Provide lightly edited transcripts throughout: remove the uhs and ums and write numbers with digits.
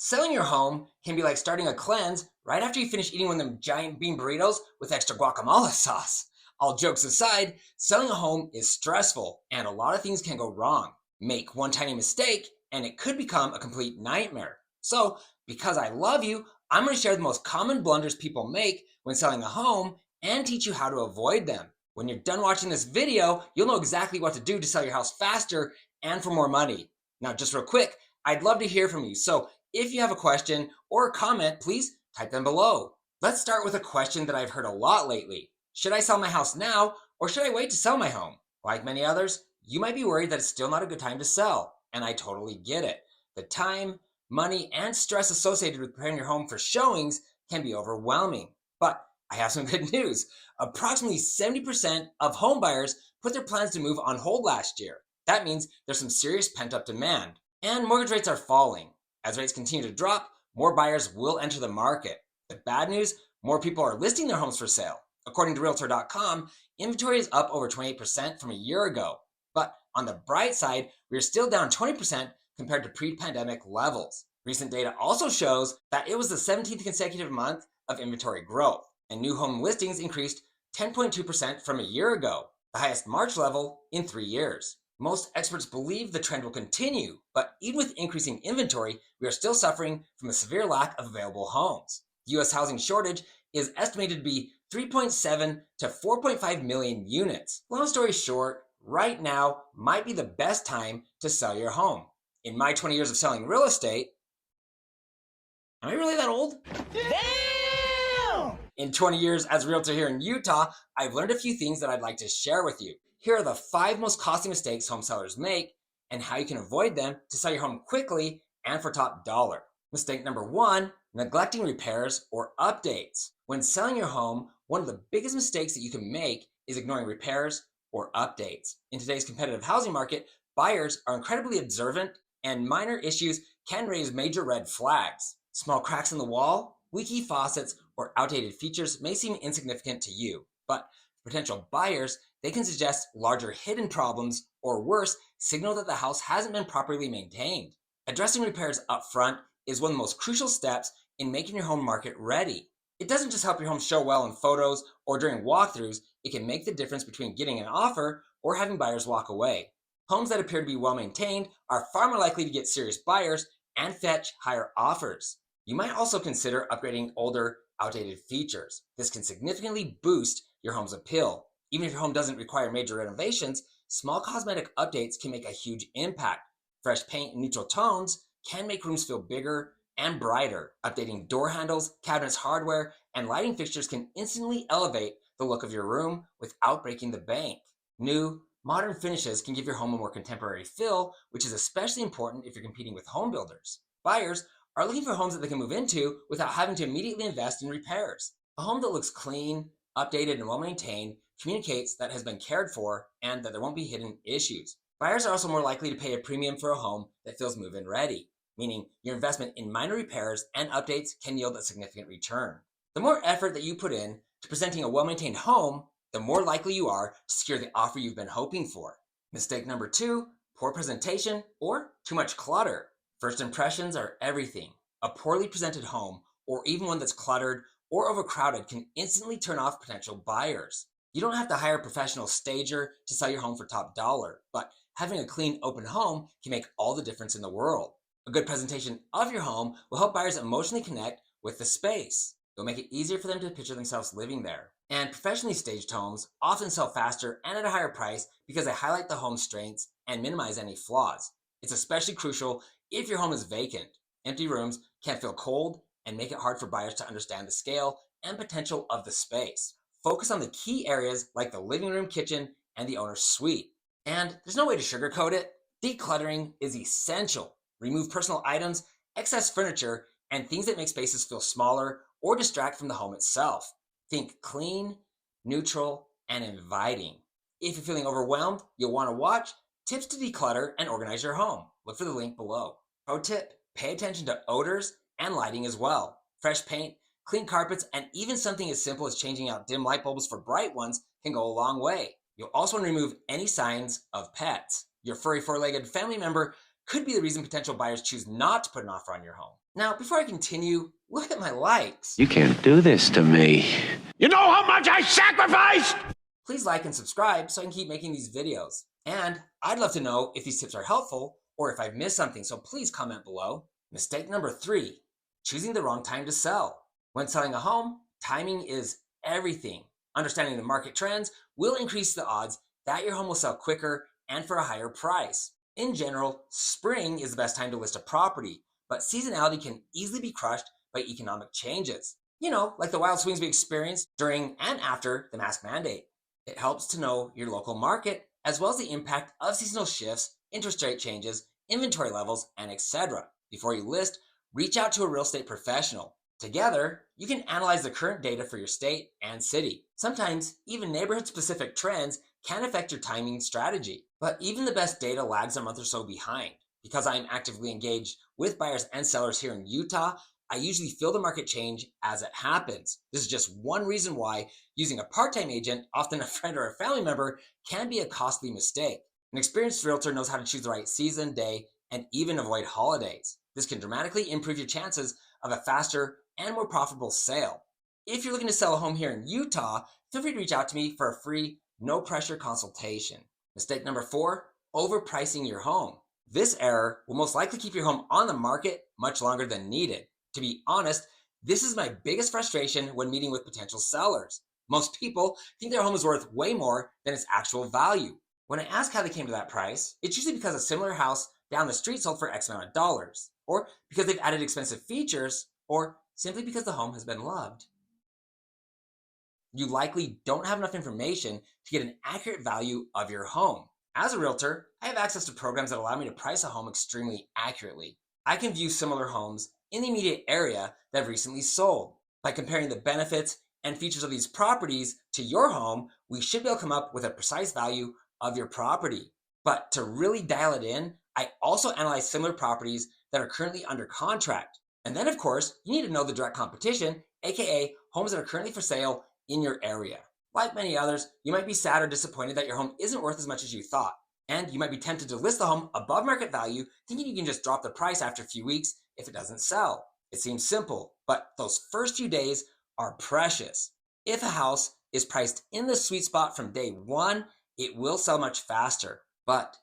Selling your home can be like starting a cleanse right after you finish eating one of them giant bean burritos with extra guacamole sauce. All jokes aside, selling a home is stressful and a lot of things can go wrong. Make one tiny mistake and it could become a complete nightmare. So, because I love you, I'm going to share the most common blunders people make when selling a home and teach you how to avoid them. When you're done watching this video, you'll know exactly what to do to sell your house faster and for more money. Now, just real quick, I'd love to hear from you. So, if you have a question or a comment, please type them below. Let's start with a question that I've heard a lot lately. Should I sell my house now or should I wait to sell my home? Like many others, you might be worried that it's still not a good time to sell, and I totally get it. The time, money, and stress associated with preparing your home for showings can be overwhelming. But I have some good news. Approximately 70% of home buyers put their plans to move on hold last year. That means there's some serious pent-up demand. And mortgage rates are falling. As rates continue to drop, more buyers will enter the market. The bad news, more people are listing their homes for sale. According to Realtor.com, inventory is up over 28% from a year ago. But on the bright side, we are still down 20% compared to pre-pandemic levels. Recent data also shows that it was the 17th consecutive month of inventory growth, and new home listings increased 10.2% from a year ago, the highest March level in 3 years. Most experts believe the trend will continue, but even with increasing inventory, we are still suffering from a severe lack of available homes. The U.S. housing shortage is estimated to be 3.7 to 4.5 million units. Long story short, right now might be the best time to sell your home. In my 20 years of selling real estate, am I really that old? Damn! In 20 years as a realtor here in Utah, I've learned a few things that I'd like to share with you. Here are the 5 most costly mistakes home sellers make and how you can avoid them to sell your home quickly and for top dollar. Mistake number 1, neglecting repairs or updates. When selling your home, one of the biggest mistakes that you can make is ignoring repairs or updates. In today's competitive housing market, buyers are incredibly observant and minor issues can raise major red flags. Small cracks in the wall, leaky faucets, or outdated features may seem insignificant to you, but for potential buyers, they can suggest larger hidden problems, or worse, signal that the house hasn't been properly maintained. Addressing repairs up front is one of the most crucial steps in making your home market ready. It doesn't just help your home show well in photos or during walkthroughs, it can make the difference between getting an offer or having buyers walk away. Homes that appear to be well maintained are far more likely to get serious buyers and fetch higher offers. You might also consider upgrading older, outdated features. This can significantly boost your home's appeal. Even if your home doesn't require major renovations, small cosmetic updates can make a huge impact. Fresh paint and neutral tones can make rooms feel bigger and brighter. Updating door handles, cabinets hardware, and lighting fixtures can instantly elevate the look of your room without breaking the bank. New, modern finishes can give your home a more contemporary feel, which is especially important if you're competing with home builders. Buyers are looking for homes that they can move into without having to immediately invest in repairs. A home that looks clean, updated, and well maintained communicates that it has been cared for and that there won't be hidden issues. Buyers are also more likely to pay a premium for a home that feels move-in ready, meaning your investment in minor repairs and updates can yield a significant return. The more effort that you put in to presenting a well-maintained home, the more likely you are to secure the offer you've been hoping for. Mistake number 2, poor presentation or too much clutter. First impressions are everything. A poorly presented home, or even one that's cluttered or overcrowded, can instantly turn off potential buyers. You don't have to hire a professional stager to sell your home for top dollar, but having a clean, open home can make all the difference in the world. A good presentation of your home will help buyers emotionally connect with the space. It'll make it easier for them to picture themselves living there. And professionally staged homes often sell faster and at a higher price because they highlight the home's strengths and minimize any flaws. It's especially crucial if your home is vacant. Empty rooms can feel cold and make it hard for buyers to understand the scale and potential of the space. Focus on the key areas like the living room, kitchen, and the owner's suite. And there's no way to sugarcoat it. Decluttering is essential. Remove personal items, excess furniture, and things that make spaces feel smaller or distract from the home itself. Think clean, neutral, and inviting. If you're feeling overwhelmed, you'll want to watch Tips to Declutter and Organize Your Home. Look for the link below. Pro tip, pay attention to odors and lighting as well. Fresh paint, clean carpets, and even something as simple as changing out dim light bulbs for bright ones can go a long way. You'll also want to remove any signs of pets. Your furry four-legged family member could be the reason potential buyers choose not to put an offer on your home. Now, before I continue, look at my likes. You can't do this to me. You know how much I sacrificed? Please like and subscribe so I can keep making these videos. And I'd love to know if these tips are helpful or if I've missed something, so please comment below. Mistake number 3, choosing the wrong time to sell. When selling a home, timing is everything. Understanding the market trends will increase the odds that your home will sell quicker and for a higher price. In general, spring is the best time to list a property, but seasonality can easily be crushed by economic changes. Like the wild swings we experienced during and after the mask mandate. It helps to know your local market, as well as the impact of seasonal shifts, interest rate changes, inventory levels, and etc. Before you list, reach out to a real estate professional. Together, you can analyze the current data for your state and city. Sometimes, even neighborhood-specific trends can affect your timing strategy. But even the best data lags a month or so behind. Because I am actively engaged with buyers and sellers here in Utah, I usually feel the market change as it happens. This is just one reason why using a part-time agent, often a friend or a family member, can be a costly mistake. An experienced realtor knows how to choose the right season, day, and even avoid holidays. This can dramatically improve your chances of a faster and more profitable sale. If you're looking to sell a home here in Utah, feel free to reach out to me for a free, no pressure consultation. Mistake number 4, overpricing your home. This error will most likely keep your home on the market much longer than needed. To be honest, this is my biggest frustration when meeting with potential sellers. Most people think their home is worth way more than its actual value. When I ask how they came to that price, it's usually because a similar house down the street sold for X amount of dollars, or because they've added expensive features, or simply because the home has been loved. You likely don't have enough information to get an accurate value of your home. As a realtor, I have access to programs that allow me to price a home extremely accurately. I can view similar homes in the immediate area that have recently sold. By comparing the benefits and features of these properties to your home, we should be able to come up with a precise value of your property. But to really dial it in, I also analyze similar properties that are currently under contract. And then, of course, you need to know the direct competition, aka homes that are currently for sale in your area. Like many others, you might be sad or disappointed that your home isn't worth as much as you thought. And you might be tempted to list the home above market value, thinking you can just drop the price after a few weeks if it doesn't sell. It seems simple, but those first few days are precious. If a house is priced in the sweet spot from day one, it will sell much faster. But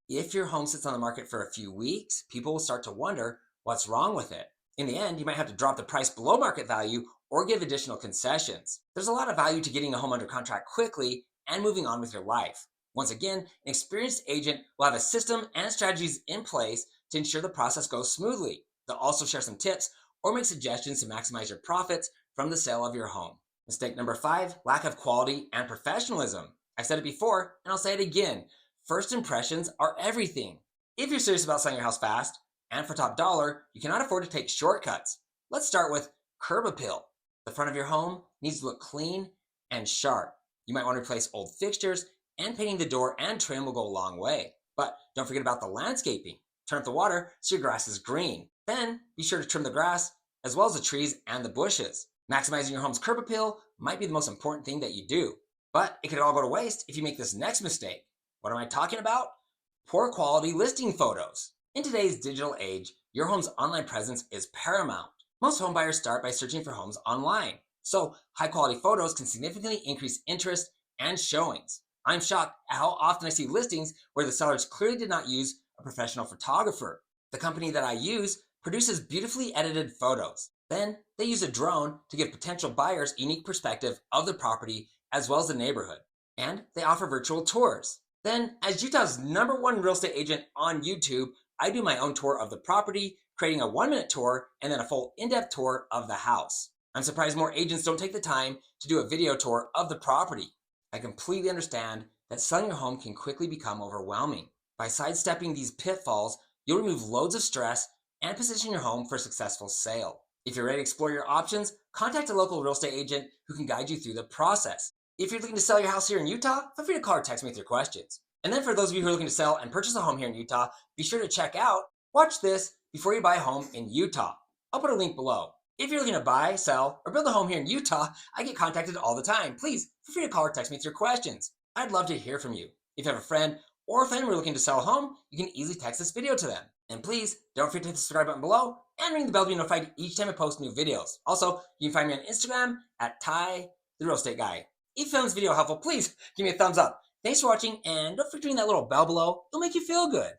if your home sits on the market for a few weeks, people will start to wonder what's wrong with it. In the end, you might have to drop the price below market value or give additional concessions. There's a lot of value to getting a home under contract quickly and moving on with your life. Once again, an experienced agent will have a system and strategies in place to ensure the process goes smoothly. They'll also share some tips or make suggestions to maximize your profits from the sale of your home. Mistake number 5, lack of quality and professionalism. I've said it before, and I'll say it again. First impressions are everything. If you're serious about selling your house fast and for top dollar, you cannot afford to take shortcuts. Let's start with curb appeal. The front of your home needs to look clean and sharp. You might want to replace old fixtures, and painting the door and trim will go a long way. But don't forget about the landscaping. Turn up the water so your grass is green. Then be sure to trim the grass as well as the trees and the bushes. Maximizing your home's curb appeal might be the most important thing that you do. But it could all go to waste if you make this next mistake. What am I talking about? Poor quality listing photos. In today's digital age, your home's online presence is paramount. Most home buyers start by searching for homes online. So high quality photos can significantly increase interest and showings. I'm shocked at how often I see listings where the sellers clearly did not use a professional photographer. The company that I use produces beautifully edited photos. Then they use a drone to give potential buyers a unique perspective of the property as well as the neighborhood. And they offer virtual tours. Then, as Utah's #1 real estate agent on YouTube, I do my own tour of the property, creating a 1-minute tour and then a full in-depth tour of the house. I'm surprised more agents don't take the time to do a video tour of the property. I completely understand that selling your home can quickly become overwhelming. By sidestepping these pitfalls, you'll remove loads of stress and position your home for a successful sale. If you're ready to explore your options, contact a local real estate agent who can guide you through the process. If you're looking to sell your house here in Utah, feel free to call or text me with your questions. And then for those of you who are looking to sell and purchase a home here in Utah, be sure to check out Watch This Before You Buy a Home in Utah. I'll put a link below. If you're looking to buy, sell, or build a home here in Utah, I get contacted all the time. Please feel free to call or text me with your questions. I'd love to hear from you. If you have a friend or a family who are looking to sell a home, you can easily text this video to them. And please don't forget to hit the subscribe button below and ring the bell to be notified each time I post new videos. Also, you can find me on Instagram at Ty the Real Estate Guy. If you found this video helpful, please give me a thumbs up. Thanks for watching, and don't forget to ring that little bell below. It'll make you feel good.